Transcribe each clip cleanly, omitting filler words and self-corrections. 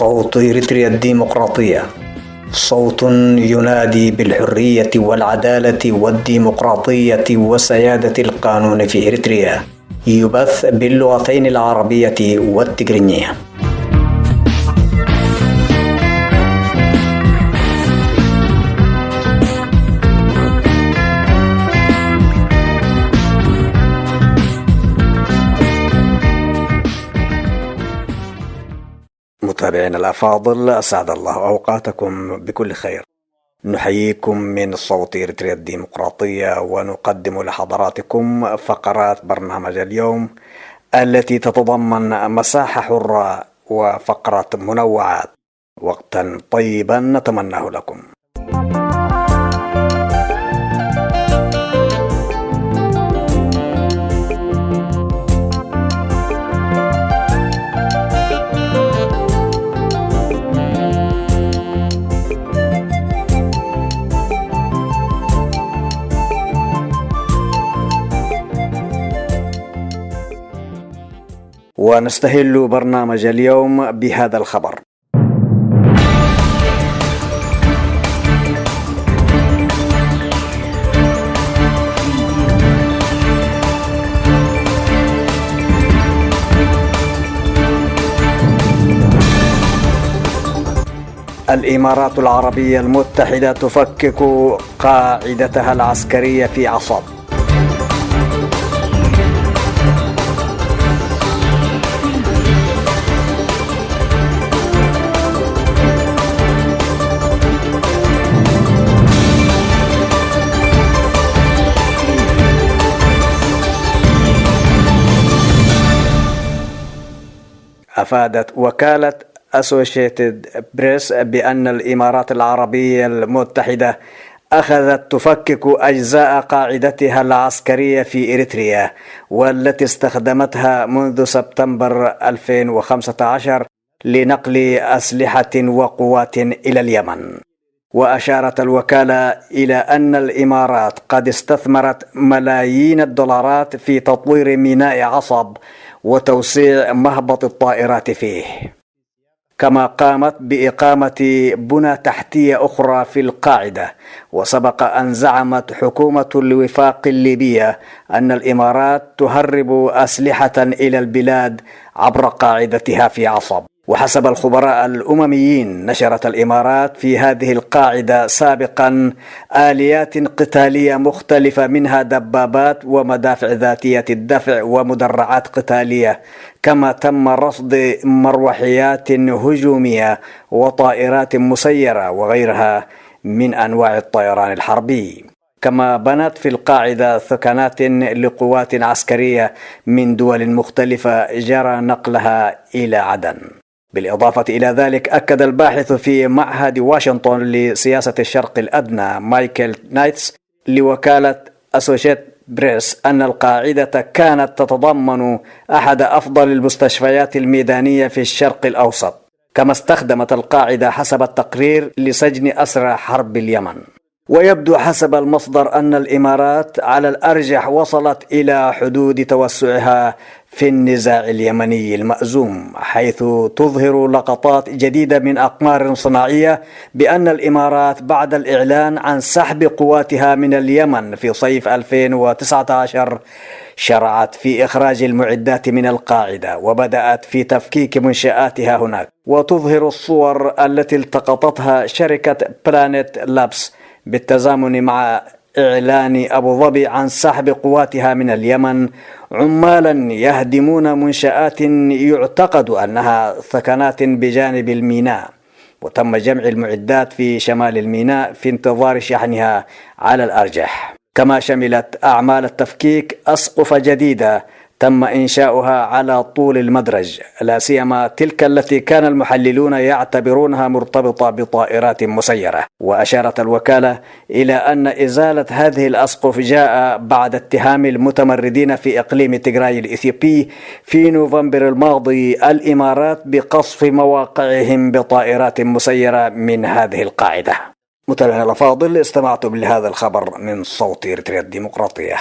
صوت إريتريا الديمقراطية، صوت ينادي بالحرية والعدالة والديمقراطية وسيادة القانون في إريتريا، يبث باللغتين العربية والتجرينية. متابعينا الأفاضل، أسعد الله أوقاتكم بكل خير. نحييكم من صوت إريتريا الديمقراطية، ونقدم لحضراتكم فقرات برنامج اليوم التي تتضمن مساحة حرة وفقرات منوعات. وقتا طيبا نتمناه لكم. ونستهل برنامج اليوم بهذا الخبر. الإمارات العربية المتحدة تفكك قاعدتها العسكرية في عصب. أفادت وكالة أسوشيتد بريس بأن الإمارات العربية المتحدة أخذت تفكك أجزاء قاعدتها العسكرية في إريتريا، والتي استخدمتها منذ سبتمبر 2015 لنقل أسلحة وقوات إلى اليمن. وأشارت الوكالة إلى أن الإمارات قد استثمرت ملايين الدولارات في تطوير ميناء عصب وتوسيع مهبط الطائرات فيه، كما قامت بإقامة بنى تحتية أخرى في القاعدة. وسبق أن زعمت حكومة الوفاق الليبية أن الإمارات تهرب أسلحة إلى البلاد عبر قاعدتها في عصب. وحسب الخبراء الأمميين، نشرت الإمارات في هذه القاعدة سابقا آليات قتالية مختلفة، منها دبابات ومدافع ذاتية الدفع ومدرعات قتالية، كما تم رصد مروحيات هجومية وطائرات مسيرة وغيرها من أنواع الطيران الحربي. كما بنت في القاعدة ثكنات لقوات عسكرية من دول مختلفة جرى نقلها إلى عدن. بالإضافة إلى ذلك، أكد الباحث في معهد واشنطن لسياسة الشرق الأدنى مايكل نايتس لوكالة أسوشيت بريس أن القاعدة كانت تتضمن أحد أفضل المستشفيات الميدانية في الشرق الأوسط. كما استخدمت القاعدة حسب التقرير لسجن أسرى حرب اليمن. ويبدو حسب المصدر أن الإمارات على الأرجح وصلت إلى حدود توسعها في النزاع اليمني المأزوم، حيث تظهر لقطات جديدة من أقمار صناعية بأن الإمارات بعد الإعلان عن سحب قواتها من اليمن في صيف 2019 شرعت في إخراج المعدات من القاعدة وبدأت في تفكيك منشآتها هناك. وتظهر الصور التي التقطتها شركة بلانيت لابس بالتزامن مع إعلان أبو ظبي عن سحب قواتها من اليمن عمالا يهدمون منشآت يعتقد أنها ثكنات بجانب الميناء. وتم جمع المعدات في شمال الميناء في انتظار شحنها على الأرجح. كما شملت أعمال التفكيك أسقف جديدة تم إنشاؤها على طول المدرج، لا سيما تلك التي كان المحللون يعتبرونها مرتبطة بطائرات مسيرة. وأشارت الوكالة إلى أن إزالة هذه الأسقف جاء بعد اتهام المتمردين في إقليم تيغراي الإثيوبي في نوفمبر الماضي الإمارات بقصف مواقعهم بطائرات مسيرة من هذه القاعدة. متابعينا الأفاضل، استمعتم لهذا الخبر من صوت إريتريا الديمقراطية.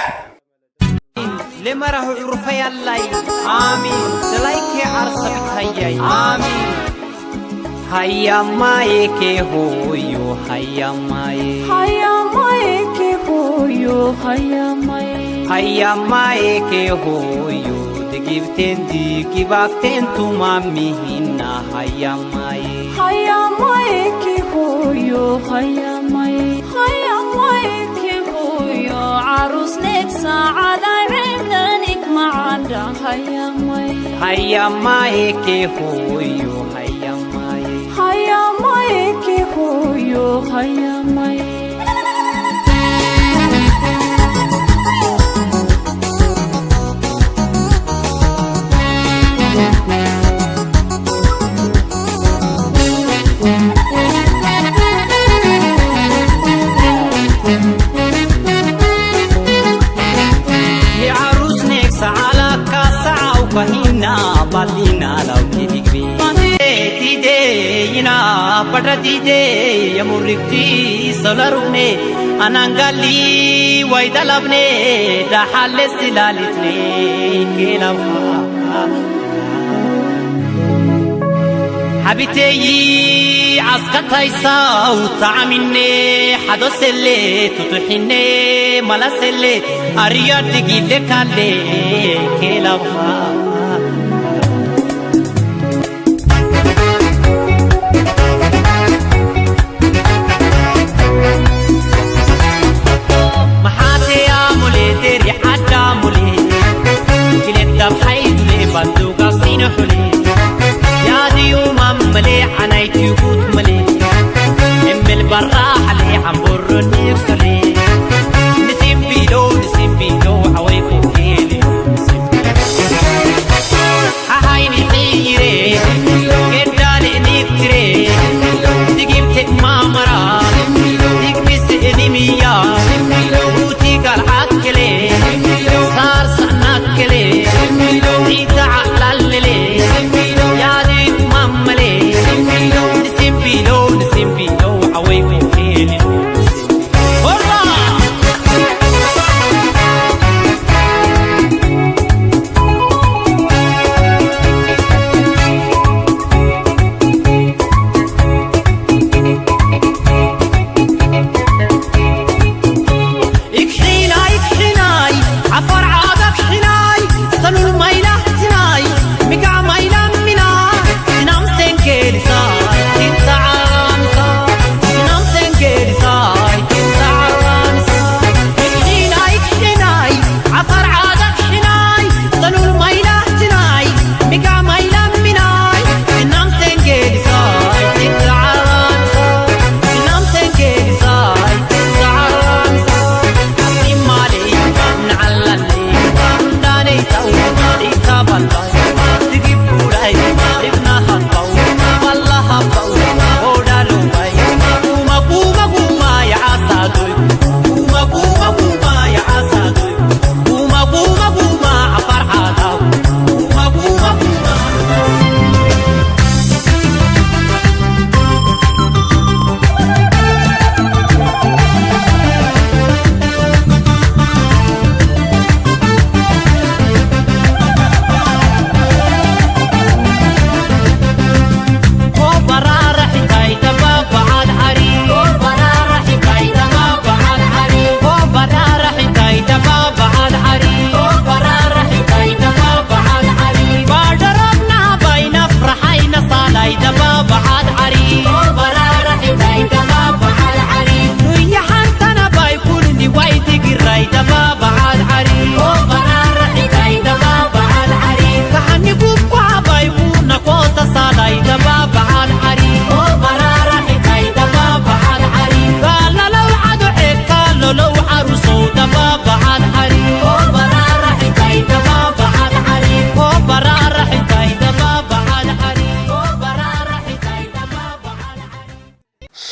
لما راه عرفي الله آمين دلايك عرص بتهيي آمين هيا مايكي هويو هيا ماي هيا مايكي هويو هيا ماي هيا مايكي هويو دقيبتين دي كيباكتين تمامي هنا هيا ماي هيا مايكي هويو هيا ماي هيا مايكي هويو عروس نكسا على عندك معادا هيا ماي هيا مايكي هويو هيا ماي هيا مايكي هويو هيا ماي فهينا بالينا لو تدقبي دينا بدرتي دي يا مرقتي سولاروني انا قالي ويدلبني ده حل سلالتني كلام حبيتي عسكتي صوت عميني حدث اللي تطحيني ملس اللي اريد تجيلك علي كلام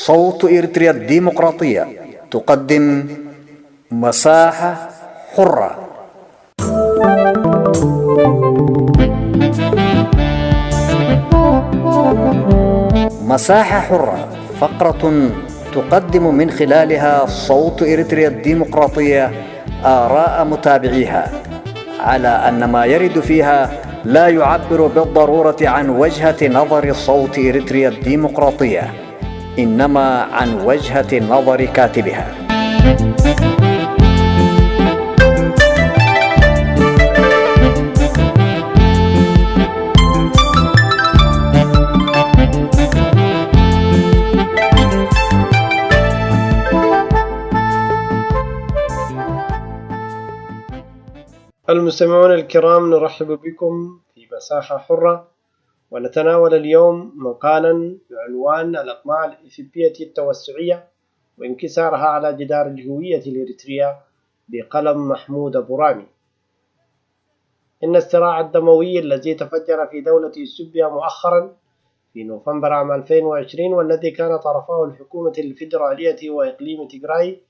صوت إريتريا الديمقراطية تقدم مساحة حرة. مساحة حرة فقرة تقدم من خلالها صوت إريتريا الديمقراطية آراء متابعيها على أن ما يرد فيها لا يعبر بالضرورة عن وجهة نظر صوت إريتريا الديمقراطية، إنما عن وجهة نظر كاتبها. المستمعون الكرام، نرحب بكم في مساحة حرة، ونتناول اليوم مقالا بعنوان الأطماع الإثيوبية التوسعية وانكسارها على جدار الهوية الإريترية بقلم محمود أبو رامي. إن الصراع الدموي الذي تفجر في دولة إثيوبيا مؤخرا في نوفمبر عام 2020، والذي كان طرفه الحكومة الفيدرالية وإقليم تيغراي،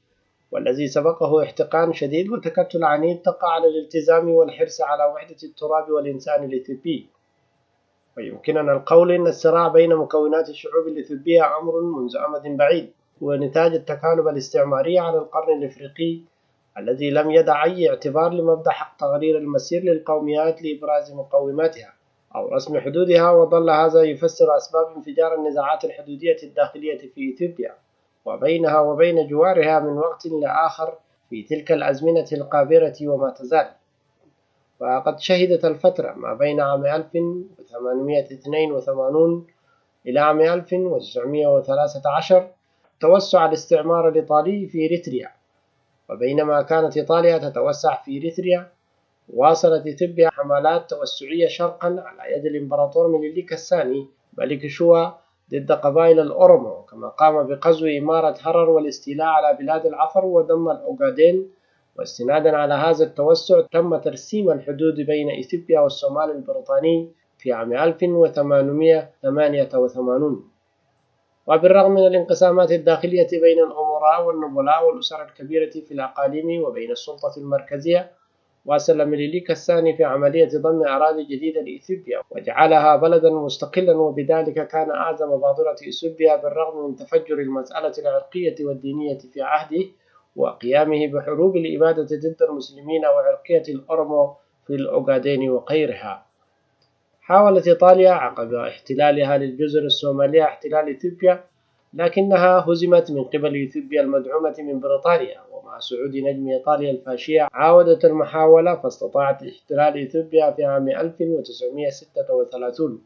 والذي سبقه احتقان شديد وتكتل عنيد، تقع على الالتزام والحرص على وحدة التراب والإنسان الإثيوبي. ويمكننا القول إن الصراع بين مكونات الشعوب الإثيوبية أمر منذ أمد بعيد، هو نتاج التكالب الاستعماري على القرن الإفريقي الذي لم يدع أي اعتبار لمبدأ حق تغيير المسير للقوميات لإبراز مقوماتها أو رسم حدودها، وظل هذا يفسر أسباب انفجار النزاعات الحدودية الداخلية في إثيوبيا وبينها وبين جوارها من وقت لآخر في تلك الأزمنة القابرة وما تزال. فقد شهدت الفترة ما بين عام 1882 إلى عام 1913 توسع الاستعمار الإيطالي في إريتريا، وبينما كانت إيطاليا تتوسع في إريتريا، واصلت إثيوبيا حملات توسعية شرقا على يد الإمبراطور مينيليك الثاني ملك شوا ضد قبائل الأورومو، كما قام بغزو إمارة هرر والاستيلاء على بلاد العفر ودم الأوغادين. واستنادا على هذا التوسع تم ترسيم الحدود بين إثيوبيا والصومال البريطاني في عام 1888. وبالرغم من الانقسامات الداخلية بين الأمراء والنبلاء والأسر الكبيرة في الأقاليم وبين السلطة المركزية، واصل مينيليك الثاني في عملية ضم أراضي جديدة لإثيوبيا وجعلها بلدا مستقلا، وبذلك كان أعظم بادرة إثيوبيا بالرغم من تفجر المسألة العرقية والدينية في عهده وقيامه بحروب الإبادة ضد المسلمين وعرقية الأورمو في الأوغادين وغيرها. حاولت إيطاليا عقب احتلالها للجزر الصومالية احتلال إثيوبيا، لكنها هزمت من قبل إثيوبيا المدعومة من بريطانيا، ومع صعود نجم إيطاليا الفاشية عاودت المحاولة فاستطاعت احتلال إثيوبيا في عام 1936.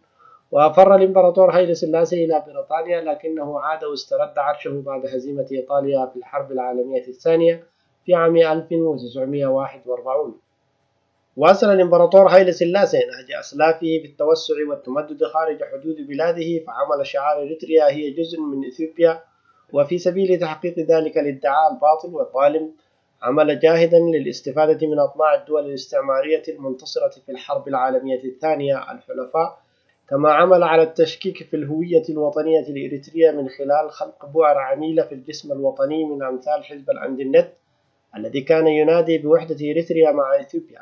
وأفر الإمبراطور هايلي سلاسي إلى بريطانيا، لكنه عاد واسترد عرشه بعد هزيمة إيطاليا في الحرب العالمية الثانية في عام 1941. واصل الإمبراطور هايلي سلاسي نهج أسلافه بالتوسع والتمدد خارج حدود بلاده، فعمل شعار إريتريا هي جزء من إثيوبيا، وفي سبيل تحقيق ذلك الادعاء الباطل والظالم عمل جاهدا للاستفادة من أطماع الدول الاستعمارية المنتصرة في الحرب العالمية الثانية الحلفاء، كما عمل على التشكيك في الهوية الوطنية الإريترية من خلال خلق بؤر عميلة في الجسم الوطني من أمثال حزب الأندنت الذي كان ينادي بوحدة إريتريا مع إثيوبيا.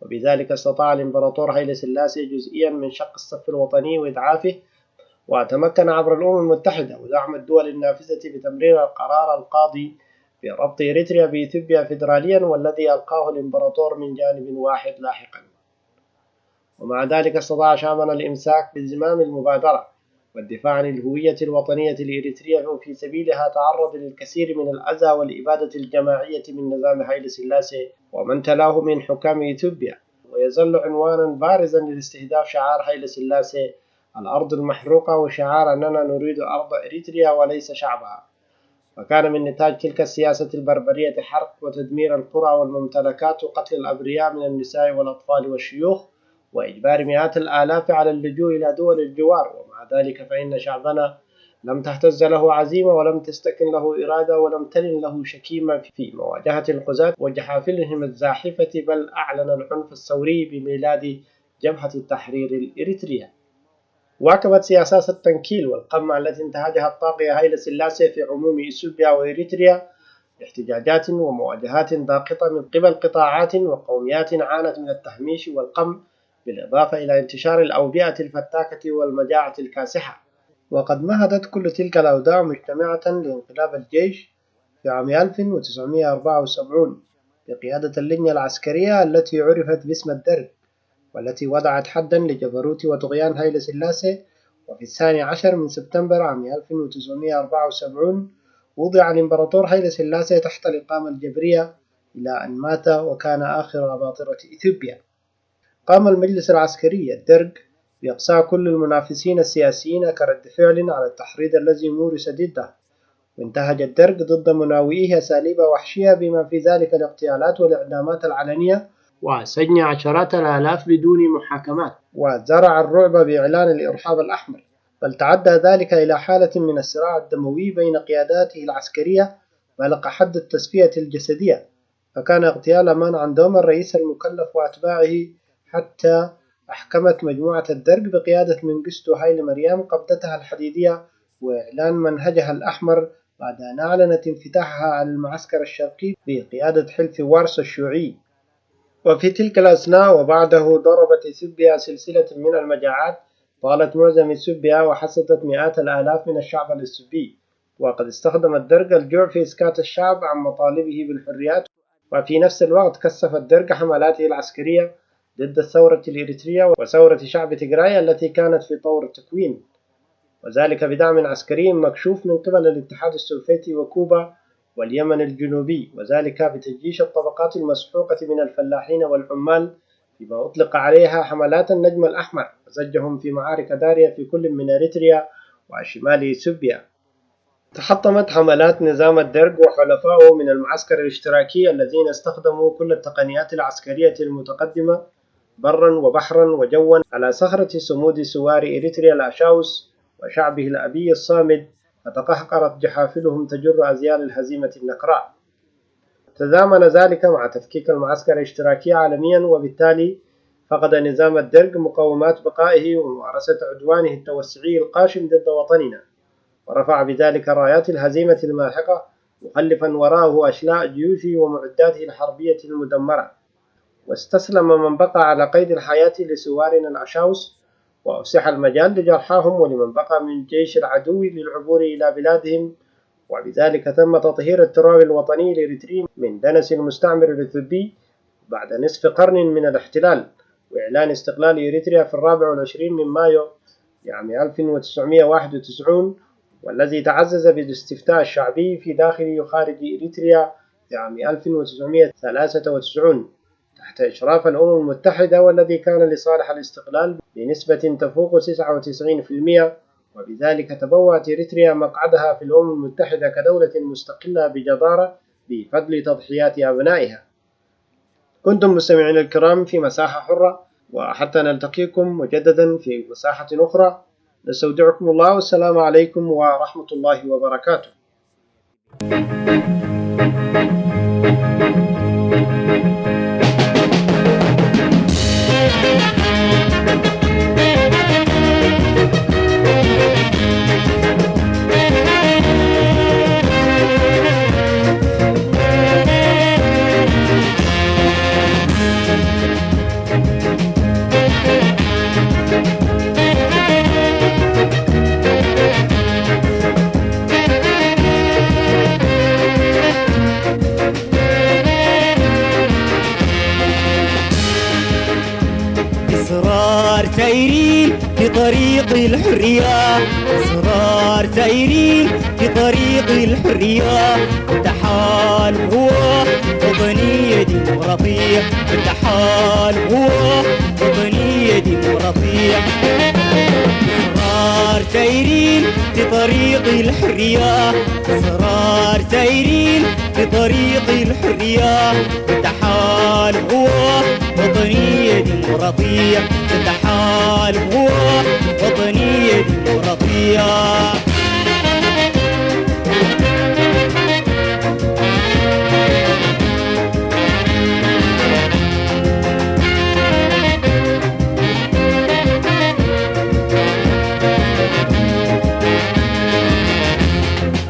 وبذلك استطاع الإمبراطور هايلي سلاسي جزئيا من شق الصف الوطني وإضعافه، وتمكن عبر الأمم المتحدة ودعم الدول النافذة بتمرير القرار القاضي بربط إريتريا بإثيوبيا فيدراليا، والذي ألقاه الإمبراطور من جانب واحد لاحقا. ومع ذلك استطاع شامنا الإمساك بزمام المبادرة والدفاع عن الهوية الوطنية الإريترية، وفي سبيلها تعرض للكثير من الأذى والإبادة الجماعية من نظام هايلي سلاسي ومن تلاه من حكام إثيوبيا. ويظل عنوانا بارزا لاستهداف شعار هايلي سلاسي الأرض المحروقة، وشعار أننا نريد أرض إريتريا وليس شعبها. فكان من نتاج تلك السياسة البربرية حرق وتدمير القرى والممتلكات وقتل الأبرياء من النساء والأطفال والشيوخ، وإجبار مئات الآلاف على اللجوء إلى دول الجوار. ومع ذلك فإن شعبنا لم تهتز له عزيمة ولم تستكن له إرادة ولم تلن له شكيمة في مواجهة القذاة وجحافلهم الزاحفة، بل أعلن العنف الثوري بميلاد جبهة التحرير الإريترية. واكبت سياسات التنكيل والقمع التي انتهجها الطاغية هايلي سلاسي في عموم إثيوبيا وإريتريا احتجاجات ومواجهات ضاغطة من قبل قطاعات وقوميات عانت من التهميش والقمع، بالإضافة إلى انتشار الأوبئة الفتاكة والمجاعة الكاسحة. وقد مهدت كل تلك الأوضاع مجتمعة لانقلاب الجيش في عام 1974 بقيادة اللجنة العسكرية التي عرفت باسم الدرب، والتي وضعت حدا لجبروت وطغيان هايلة سلاسي. وفي 12 من سبتمبر عام 1974 وضع الإمبراطور هايلة سلاسي تحت الإقامة الجبرية إلى أن مات، وكان آخر أباطرة إثيوبيا. قام المجلس العسكري الدرج بإقصاء كل المنافسين السياسيين كرد فعل على التحريض الذي مورس ضده، وانتهج الدرج ضد مناوئيه أساليب وحشية بما في ذلك الاغتيالات والإعدامات العلنية وسجن عشرات الآلاف بدون محاكمات، وزرع الرعب بإعلان الإرهاب الأحمر، بل تعدى ذلك إلى حالة من الصراع الدموي بين قياداته العسكرية بلغ حد التصفية الجسدية. فكان اغتيال مان عندوم الرئيس المكلف وأتباعه حتى أحكمت مجموعة الدرج بقيادة منجستو هايل مريم قبضتها الحديدية وإعلان منهجها الأحمر بعد أن أعلنت انفتاحها على المعسكر الشرقي بقيادة حلف وارسو الشيوعي. وفي تلك الأثناء وبعده ضربت إثيوبيا سلسلة من المجاعات طالت معظم إثيوبيا وحصدت مئات الآلاف من الشعب الإثيوبي، وقد استخدم الدرج الجوع في إسكات الشعب عن مطالبه بالحريات. وفي نفس الوقت كثف الدرج حملاته العسكرية ضد الثورة الإريترية وثورة شعب تيغراي التي كانت في طور التكوين، وذلك بدعم عسكري مكشوف من قبل الاتحاد السوفيتي وكوبا واليمن الجنوبي، وذلك بتجيش الطبقات المسحوقة من الفلاحين والعمال فيما أطلق عليها حملات النجم الأحمر، وزجهم في معارك دارية في كل من إريتريا وشمال إثيوبيا. تحطمت حملات نظام الدرج وحلفائه من المعسكر الاشتراكي الذين استخدموا كل التقنيات العسكرية المتقدمة برا وبحرا وجوا على صخرة صمود سوار إريتريا الأشاوس وشعبه الأبي الصامد، فتقهقرت جحافلهم تجر أزيال الهزيمة النكراء. تزامن ذلك مع تفكيك المعسكر الاشتراكي عالميا، وبالتالي فقد نظام الدرج مقومات بقائه وممارسة عدوانه التوسعي القاشم ضد وطننا، ورفع بذلك رايات الهزيمة الماحقة مخلفا وراءه أشلاء جيوشه ومعداته الحربية المدمرة. واستسلم من بقى على قيد الحياة لسوارنا الأشاوس، وأفسح المجال لجرحاهم ولمن بقى من جيش العدو للعبور إلى بلادهم، وبذلك تم تطهير التراب الوطني الإريتري من دنس المستعمر الإثيوبي بعد نصف قرن من الاحتلال، وإعلان استقلال إريتريا في 24 من مايو عام 1991، والذي تعزز بالاستفتاء الشعبي في داخل وخارج إريتريا في عام 1993 تحت إشراف الأمم المتحدة، والذي كان لصالح الاستقلال بنسبة تفوق 99%، وبذلك تبوأت إريتريا مقعدها في الأمم المتحدة كدولة مستقلة بجدارة بفضل تضحيات أبنائها. كنتم مستمعين الكرام في مساحة حرة، وحتى نلتقيكم مجددا في مساحة أخرى نستودعكم الله، والسلام عليكم ورحمة الله وبركاته. سايرين في طريق الحرية، أسرار سايرين في طريق الحرية، التحال هو وطنية ديمقراطية، التحال هو وطنية ديمقراطية. أسرار سايرين في طريق الحرية، أسرار سايرين في طريق الحرية، التحال هو وطنية ديمقراطية، التحال هو وطنية ديمقراطية.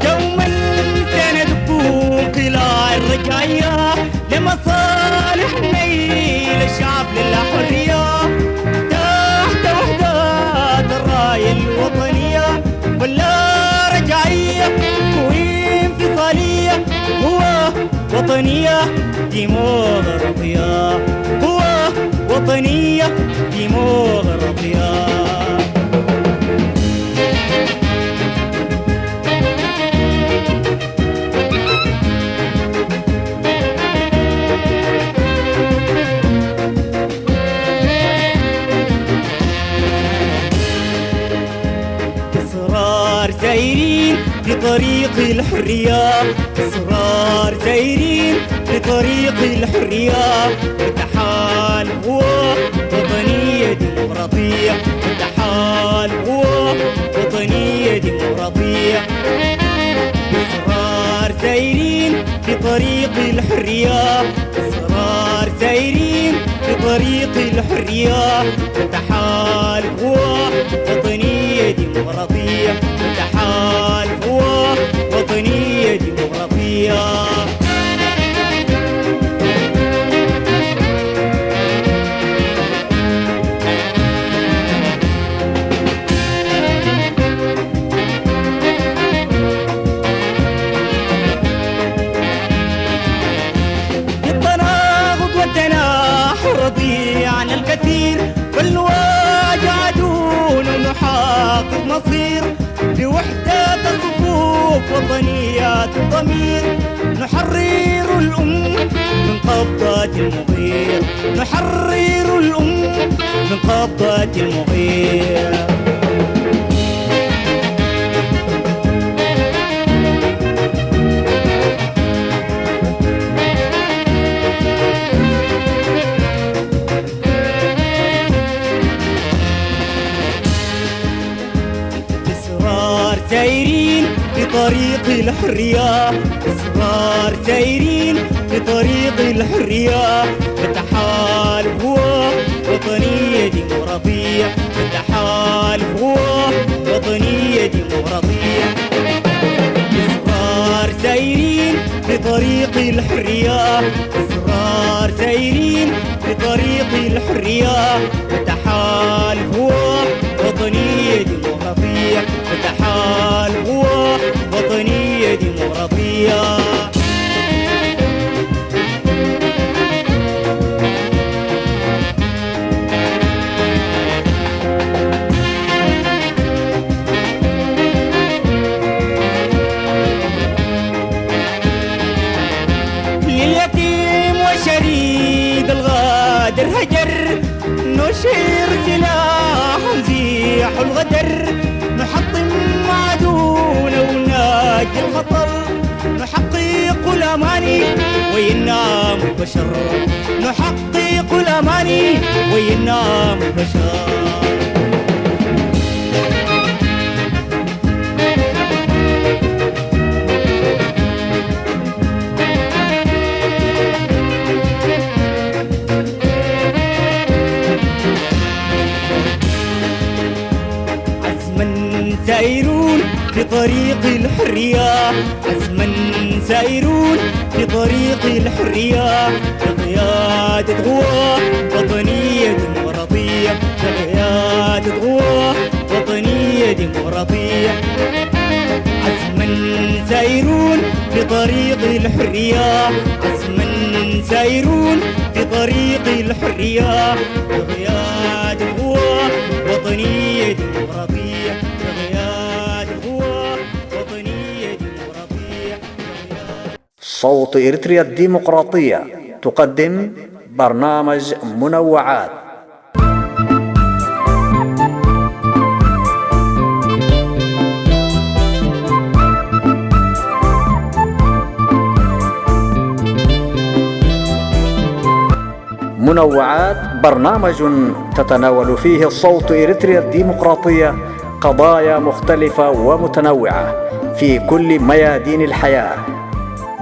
يوما سندكم خلال الرجعية لمصالح نيل الشعب للحرية، تحت وحدات الراية الوطنية، ولا رجعية وانفصالية، هو وطنية ديمقراطية، هو وطنية إصرار سايرين في طريق الحرية، إصرار سايرين في طريق الحرية، التحال هو وطنية ديمقراطية، التحال هو وطنية ديمقراطية. إصرار سايرين في طريق الحرية، إصرار سايرين في طريق الحرية، التحال هو وطنية ديمقراطية، التحال هو وطنية ديمقراطية. التناقض والتناحر رضي عن الكثير، بل نواجه دون نحقق مصير، بوحدة الصفوف وطنيات الضمير، نحرر الأم من قبضة المغير، نحرر الأم من قبضة المغير. سايرين في طريق الحرية، إصرار سايرين في طريق الحرية، التحال هو وطنية ديمقراطية، التحال هو وطنية ديمقراطية. إصرار سايرين في طريق الحرية، إصرار سايرين في طريق الحرية، التحال هو وطنية ديمقراطية، التحال هو وطنية ديمقراطية. لليتيم وشريد الغادر هجر، نشير سلاح نزيح الغدر، نحطم عدونا ونناجي الخطر، نحقق الأماني وينام البشر، نحقق الأماني وينام البشر. سائرون في طريق الحرية، عزما سائرون في طريق الحرية، بقيادة قوة وطنية ديمقراطية، بقيادة قوة وطنية ديمقراطية. عزما سائرون في طريق الحرية، عزما سائرون في طريق الحرية، بقيادة قوة وطنية ديمقراطية، بقيادة قوة وطنية ديمقراطية. صوت إريتريا الديمقراطية تقدم برنامج منوعات. منوعات برنامج تتناول فيه صوت إريتريا الديمقراطية قضايا مختلفة ومتنوعة في كل ميادين الحياة.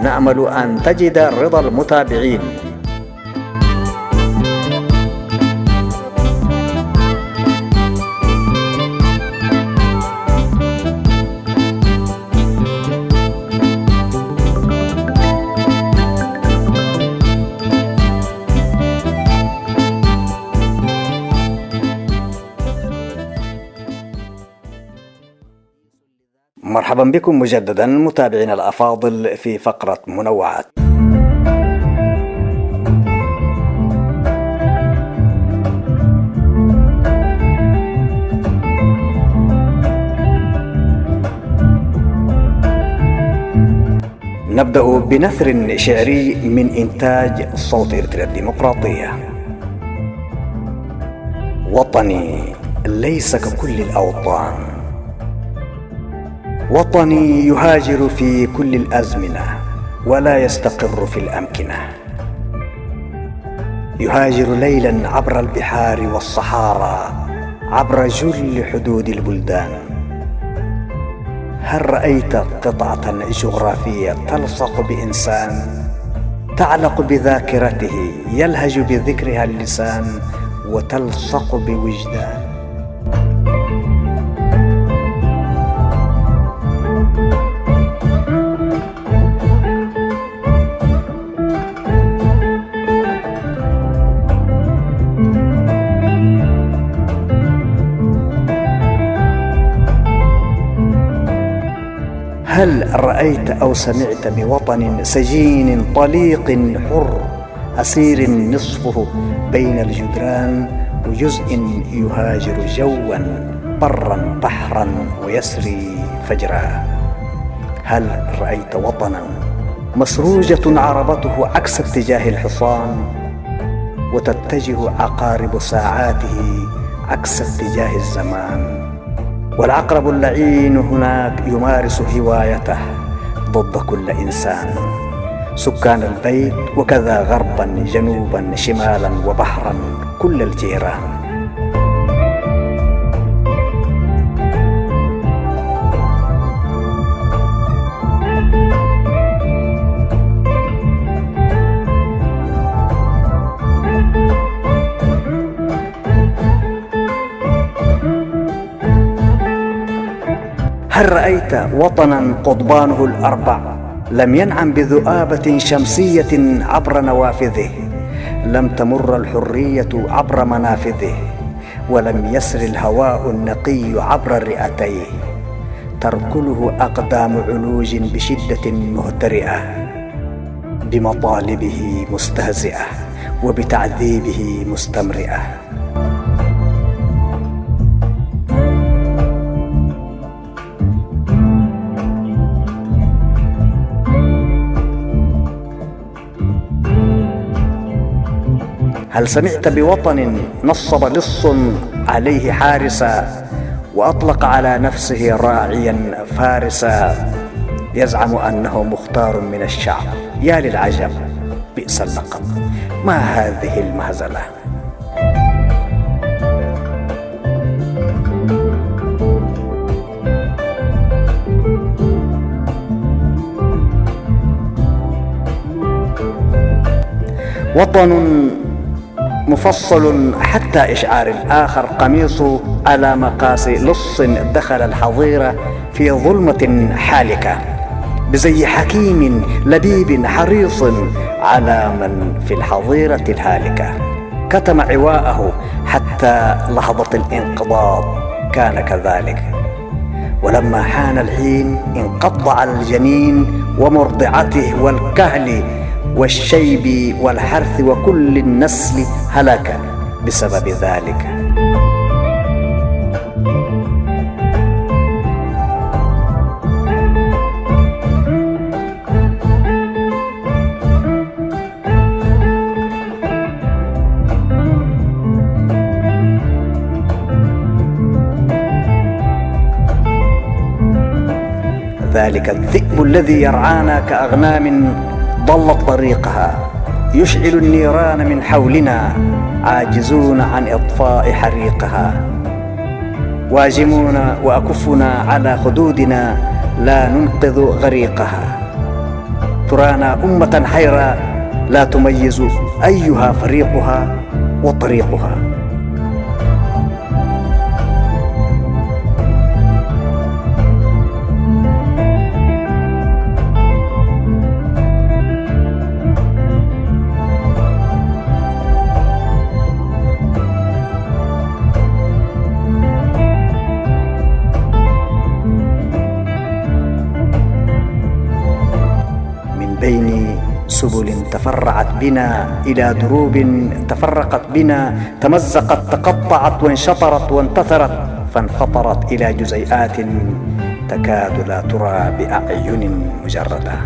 نأمل أن تجد رضا المتابعين. مرحبا بكم مجددا متابعينا الأفاضل في فقرة منوعات. نبدأ بنثر شعري من إنتاج صوت إريتريا الديمقراطية. وطني ليس ككل الأوطان، وطني يهاجر في كل الأزمنة ولا يستقر في الأمكنة، يهاجر ليلا عبر البحار والصحارى، عبر جل حدود البلدان. هل رأيت قطعة جغرافية تلصق بإنسان، تعلق بذاكرته، يلهج بذكرها اللسان، وتلصق بوجدان؟ هل رأيت أو سمعت بوطن سجين طليق حر، أسير نصفه بين الجدران، وجزء يهاجر جوا برا بحرا ويسري فجرا؟ هل رأيت وطنا مسروجة عربته عكس اتجاه الحصان، وتتجه عقارب ساعاته عكس اتجاه الزمان، والعقرب اللعين هناك يمارس هوايته ضد كل إنسان، سكان البيت وكذا غربا جنوبا شمالا وبحرا كل الجيران. هل رأيت وطنا قضبانه الأربع لم ينعم بذؤابة شمسية عبر نوافذه، لم تمر الحرية عبر منافذه، ولم يسر الهواء النقي عبر الرئتين، تركله أقدام علوج بشدة مهترئة، بمطالبه مستهزئة وبتعذيبه مستمرئة؟ هل سمعت بوطن نصب لص عليه حارسا، وأطلق على نفسه راعيا فارسا، يزعم أنه مختار من الشعب؟ يا للعجب، بئس اللقب، ما هذه المهزلة؟ وطن مفصل حتى إشعار الآخر قميصه على مقاس لص دخل الحظيرة في ظلمة حالكة، بزي حكيم لبيب حريص على من في الحظيرة الهالكة، كتم عواءه حتى لحظة الانقضاض كان كذلك، ولما حان الحين انقض على الجنين ومرضعته والكهل والشيب والحرث وكل النسل هلك بسبب ذلك. ذلك الذئب الذي يرعانا كأغنام ضلت طريقها، يشعل النيران من حولنا، عاجزون عن إطفاء حريقها، واجمون وأكفنا على خدودنا، لا ننقذ غريقها. ترانا أمة حيرى لا تميز أيها فريقها وطريقها. بين سبل تفرعت بنا إلى دروب تفرقت بنا، تمزقت تقطعت وانشطرت وانتثرت، فانفطرت إلى جزيئات تكاد لا ترى بأعين مجردة.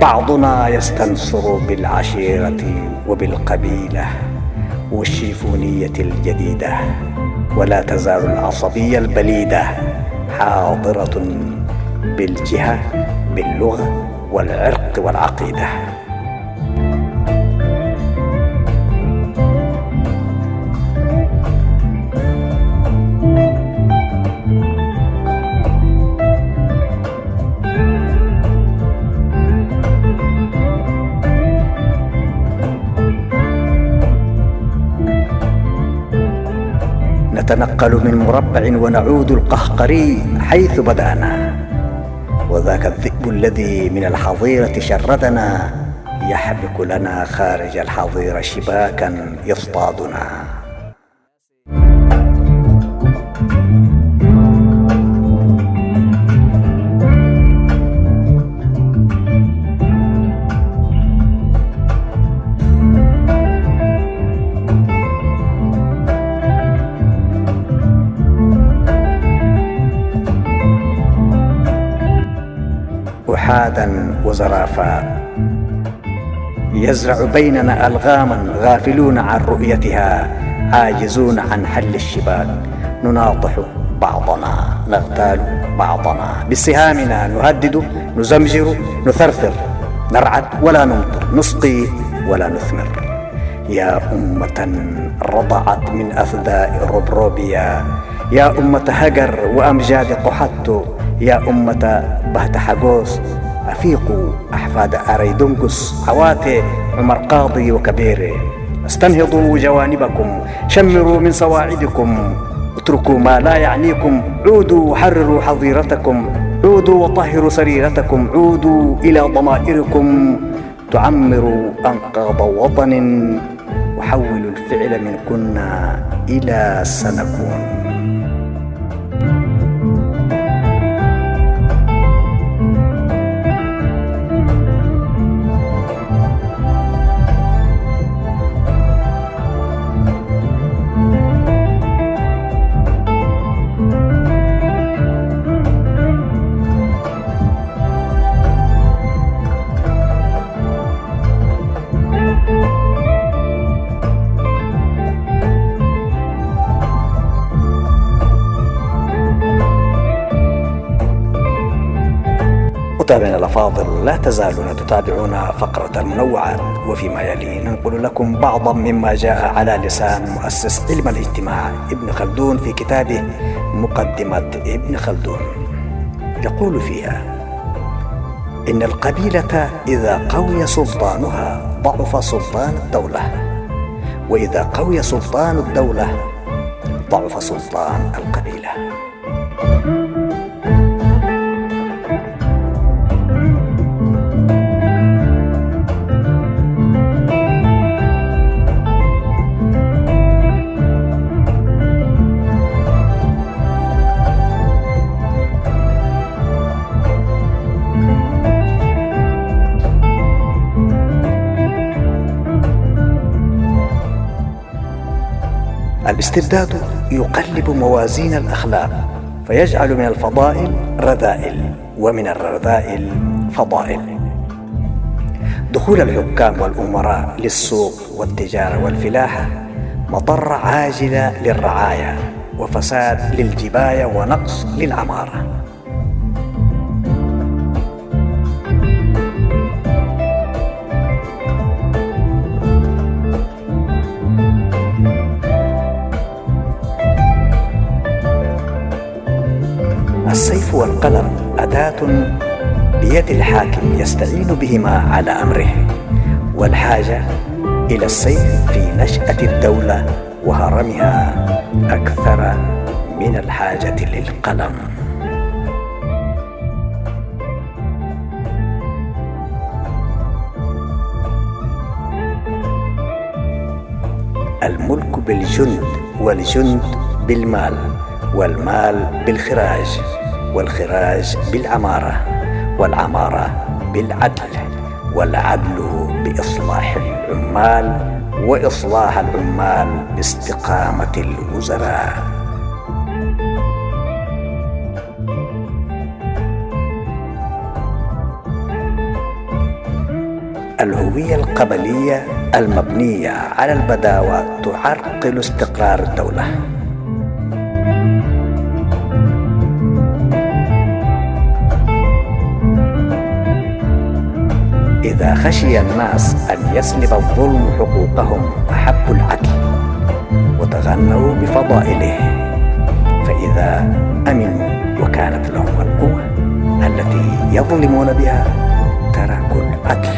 بعضنا يستنصر بالعشيرة وبالقبيلة والشيفونية الجديدة، ولا تزال العصبية البليدة حاضرة بالجهة باللغة والعرق والعقيدة. نتنقل من مربع ونعود القهقري حيث بدأنا، وذاك الذئب الذي من الحظيرة شردنا يحبك لنا خارج الحظيرة شباكا يصطادنا. أحادا وزرافا يزرع بيننا ألغاما، غافلون عن رؤيتها عاجزون عن حل الشباك. نناطح بعضنا، نغتال بعضنا، بسهامنا نهدد، نزمجر، نثرثر، نرعد ولا نمطر، نسقي ولا نثمر. يا أمة رضعت من أثداء ربروبيا، يا أمة هجر وأمجاد قحطو، يا أمة بهت حجوز، أفيقوا أحفاد أريدنقس، عواتي عمر قاضي وكبيري. استنهضوا جوانبكم، شمروا من سواعدكم، اتركوا ما لا يعنيكم، عودوا وحرروا حظيرتكم، عودوا وطهروا سريرتكم، عودوا إلى ضمائركم، تعمروا أنقاض وطن، وحولوا الفعل من كنا إلى سنكون. متابعينا الأفاضل، لا تزالون تتابعون فقرة المنوعات، وفيما يلي ننقل لكم بعضا مما جاء على لسان مؤسس علم الاجتماع ابن خلدون في كتابه مقدمة ابن خلدون. يقول فيها: إن القبيلة إذا قوي سلطانها ضعف سلطان الدولة، وإذا قوي سلطان الدولة ضعف سلطان القبيلة. الاستبداد يقلب موازين الأخلاق، فيجعل من الفضائل رذائل، ومن الرذائل فضائل. دخول الحكام والأمراء للسوق والتجارة والفلاحة مضرة عاجلة للرعاية، وفساد للجباية، ونقص للعمارة. السيف والقلم أداة بيد الحاكم يستعين بهما على أمره، والحاجة إلى السيف في نشأة الدولة وهرمها أكثر من الحاجة للقلم. الملك بالجند، والجند بالمال، والمال بالخراج، والخراج بالعمارة، والعمارة بالعدل، والعدل بإصلاح العمال، وإصلاح العمال باستقامة الوزراء. الهوية القبلية المبنية على البداوة تعرقل استقرار الدولة. إذا خشي الناس أن يسلب الظلم حقوقهم أحبوا العدل وتغنوا بفضائله، فإذا أمنوا وكانت لهم القوة التي يظلمون بها تركوا العدل.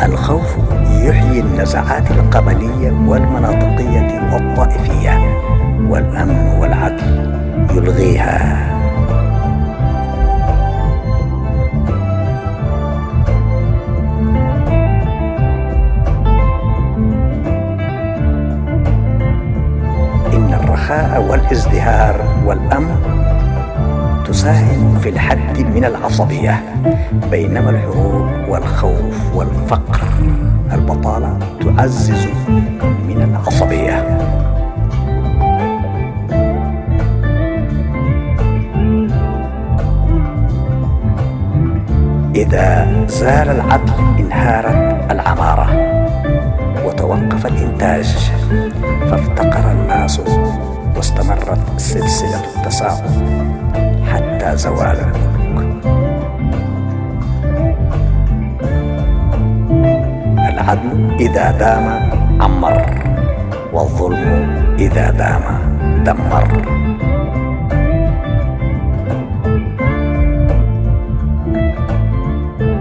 الخوف يحيي النزعات القبلية والمناطقية والطائفية، والأمن والعدل يلغيها. إن الرخاء والازدهار والأمن تساهم في الحد من العصبية، بينما الحروب والخوف والفقر البطالة تعزز من العصبية. إذا زال العدل انهارت العمارة وتوقف الإنتاج، فافتقر الناس واستمرت سلسلة التساقط حتى زوال الملوك. العدل إذا دام عمر، والظلم إذا دام دمر.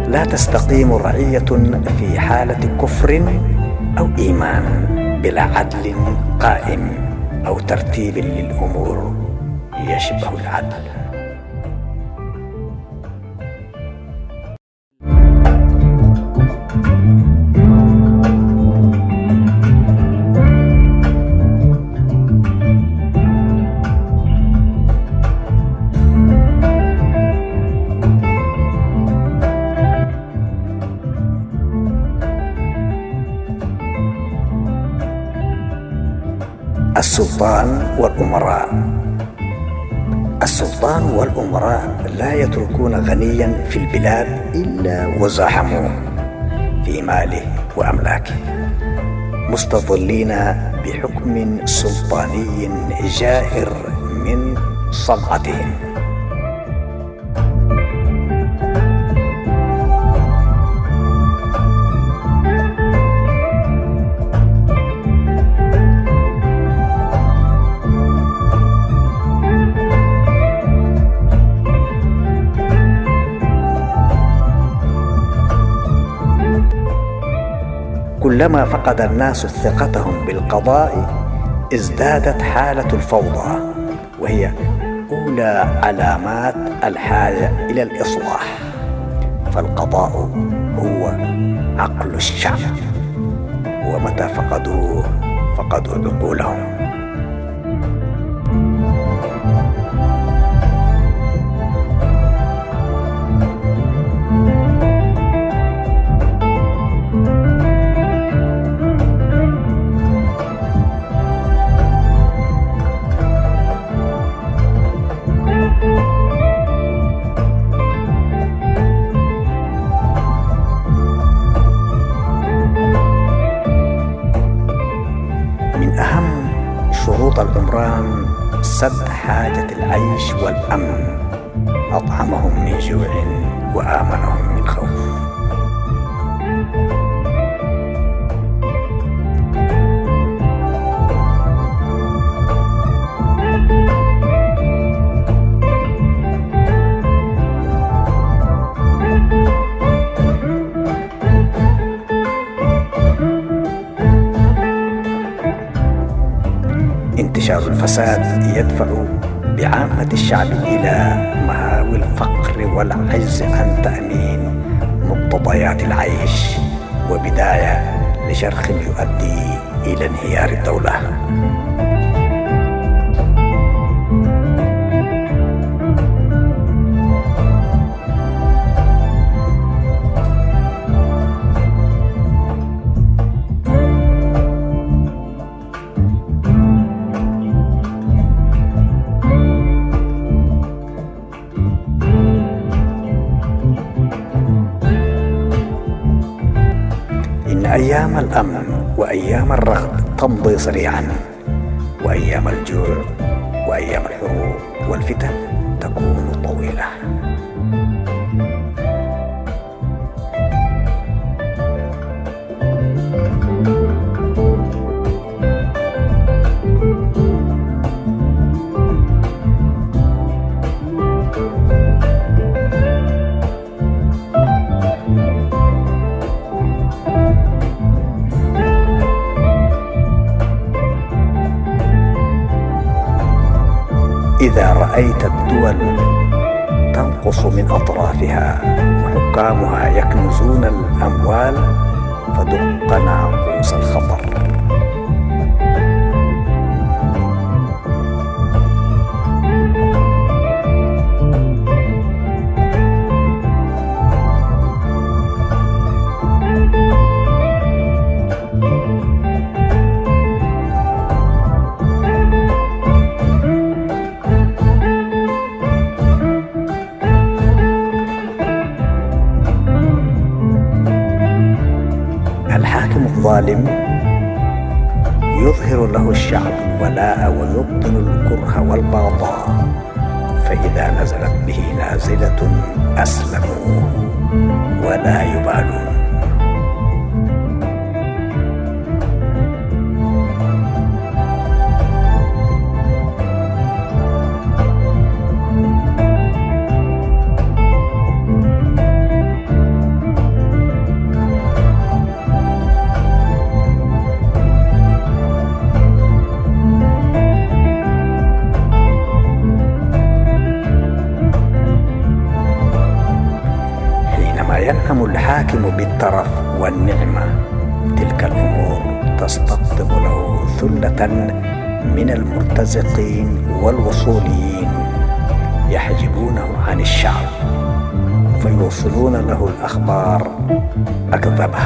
لا تستقيم رعية في حالة كفر أو إيمان بلا عدل قائم أو ترتيب للأمور يشبه العدل. السلطان والأمراء. السلطان والأمراء لا يتركون غنيا في البلاد إلا وزاحموه في ماله وأملاكه، مستظلين بحكم سلطاني جائر من صنعتهم. كلما فقد الناس ثقتهم بالقضاء ازدادت حالة الفوضى، وهي أولى علامات الحاجة إلى الإصلاح. فالقضاء هو عقل الشعب، ومتى فقدوه فقدوا عقولهم. شروط العمران سد حاجة العيش والأمن، أطعمهم من جوع وآمنهم من خوف. انتشار الفساد يدفع بعامة الشعب إلى مهاوي الفقر والعجز عن تأمين مقتضيات العيش، وبداية لشرخ يؤدي إلى انهيار الدولة. إن أيام الأمن وأيام الرغد تمضي سريعا، وأيام الجوع وأيام الحروب والفتن تكون طويلة. إذا رأيت الدول تنقص من أطرافها وحكامها يكنزون الأموال فدق ناقوس الخطر. الحاكم الظالم يظهر له الشعب الولاء ويبطن الكره والبغضاء، فإذا نزلت به نازلة أسلموا ولا يبالون. ينعم الحاكم بالترف والنعمة تلك الأمور تستقطب له ثلة من المرتزقين والوصوليين يحجبونه عن الشعب فيوصلون له الأخبار أكذبة.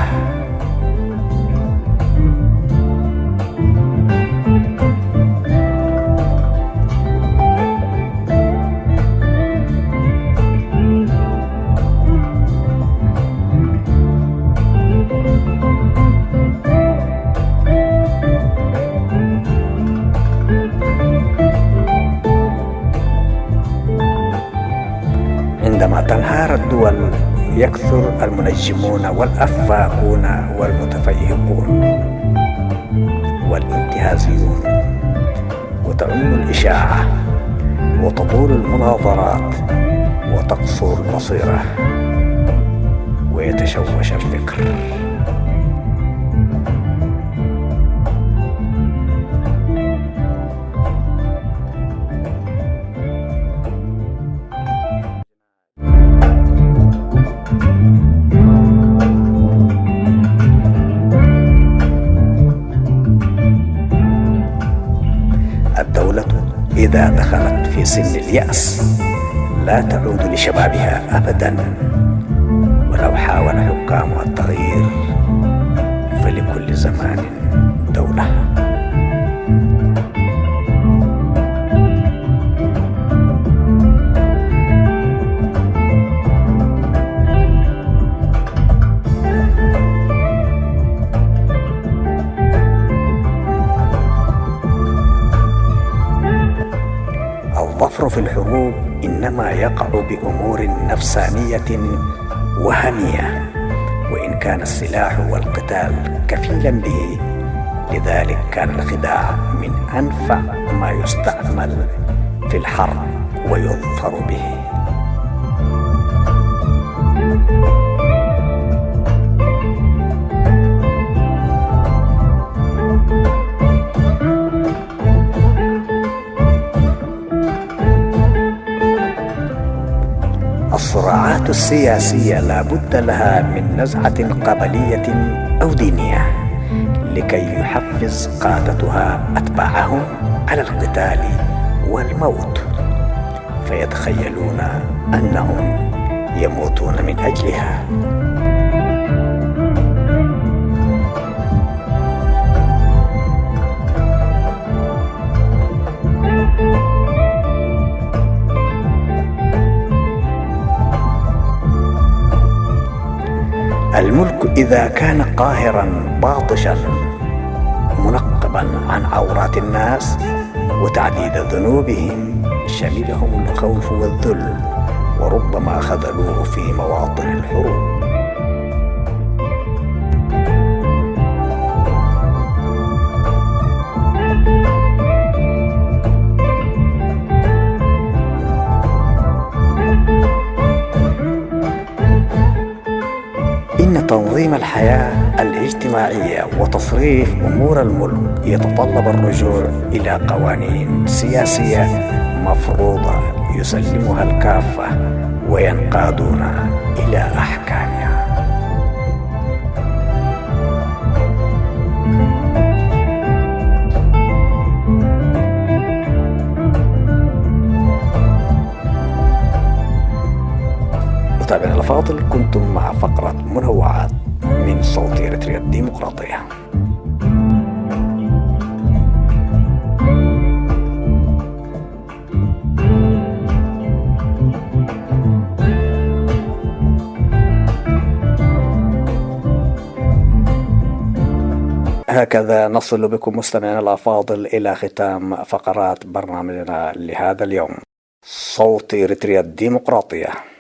عندما تنهار الدول يكثر المنجمون والأفاكون والمتفيهقون والانتهازيون، وتعم الإشاعة وتطول المناظرات وتقصر البصيرة ويتشوش الفكر. الدولة إذا دخلت في سن اليأس لا تعود لشبابها أبدا، ولو حاول حكامها التغيير فلكل زمان دولة. الظفر في الحروب إنما يقع بأمور نفسانية وهمية، وإن كان السلاح والقتال كفيلا به، لذلك كان الخداع من أنفع ما يستعمل في الحرب ويظفر به. الصراعات السياسية لا بد لها من نزعة قبلية أو دينية لكي يحفز قادتها أتباعهم على القتال والموت، فيتخيلون أنهم يموتون من أجلها. الملك إذا كان قاهرا باطشا منقبا عن عورات الناس وتعديد ذنوبهم شملهم الخوف والذل، وربما خذلوه في مواطن الحروب. إن تنظيم الحياة الاجتماعية وتصريف أمور الملك يتطلب الرجوع إلى قوانين سياسية مفروضة يسلمها الكافة وينقادون إلى أحكامها. متابعينا الأفاضل، كنتم مع فقرة منوعات من صوت إريتريا الديمقراطية. هكذا نصل بكم مستمعينا الأفاضل إلى ختام فقرات برنامجنا لهذا اليوم، صوت إريتريا الديمقراطية.